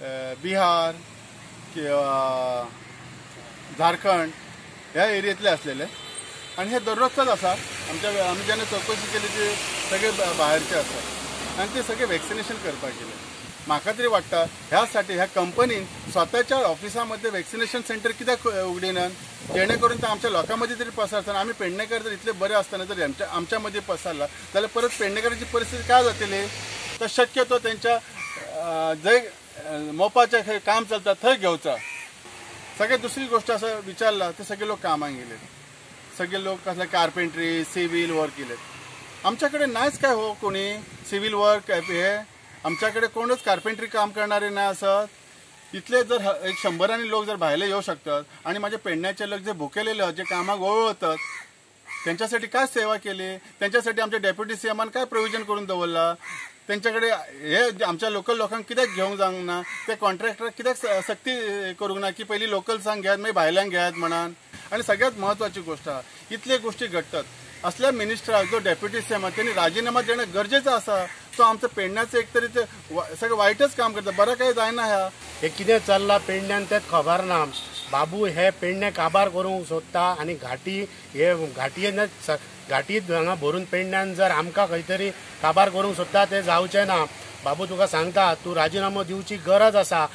बिहार किंवा झारखंड ह्या एरियातले असलेले आणि हे दररोजचाच असा आम्ही ज्यांना चौकशी केली ते सगळे बाहेरचे असतात आणि ते सगळे वॅक्सिनेशन करपाक गेले. म्हाका तरी वाटतं ह्यासाठी ह्या कंपनीन स्वतःच्या ऑफिसामध्ये वॅक्सिनेशन सेंटर कित्याक उगडिनात जेणेकरून ते आमच्या लोकांमध्ये तरी पसरतना. आम्ही पेडणेकर जर इतले बरे असताना जर आमच्यामध्ये पसरला जाल्यार परत पेडणेकरांची परिस्थिती काय जातली. तर शक्यतो त्यांच्या जंय मोपाचें काम चलता थंय घेवचा. सगळे दुसरी गोष्ट असं विचारला ते सगळे लोक कामाक गेलेत. सगळे लोक कसले कार्पेंट्री सिव्हिल वर्क केलेत. आमच्याकडे नाहीच काय हो कोणी सिव्हिल वर्क हे आमच्याकडे कोणच कार्पेंट्री काम करणारे नाही असत. इतले जर 100 लोक जर भायले येऊ शकतात आणि माझे पेडण्याचे लोक जे भुकेलेले जे कामाक वळवतात त्यांच्यासाठी काय सेवा केली. त्यांच्यासाठी आमच्या डेप्युटी सीएमान काय प्रोव्हिजन करून दवरला. त्यांच्याकडे हे आमच्या लोकल लोकांक कित्याक घेवंक जावंक ना. ते कॉन्ट्रॅक्टर कित्याक सक्ती करूंक ना की पयलीं लोकल्सांक घेयात मागीर भायल्यांक घेयात म्हणून. आणि सगळ्यात महत्वाची गोष्ट इतले गोष्टी घडतात असल्या मिनिस्टराक जो डेप्युटी सीएम त्यांनी राजीनामा देणं गरजेचं असा. तो आमचं पेडण्याचं एक तरी ते सगळं वाईटच काम करता. बरं काही जायना ह्या हे कितें चल्ला पेडण्यान तेच खबर ना. बाबू हे पेडणे काबार करूंक सोदता आणि घाटी हे घाटीत हांगा भरून पेडण्यान जर आमकां खंय तरी काबार करूंक सोदता ते जावचें ना. बाबू तुका सांगता तूं राजीनामो दिवची गरज आसा.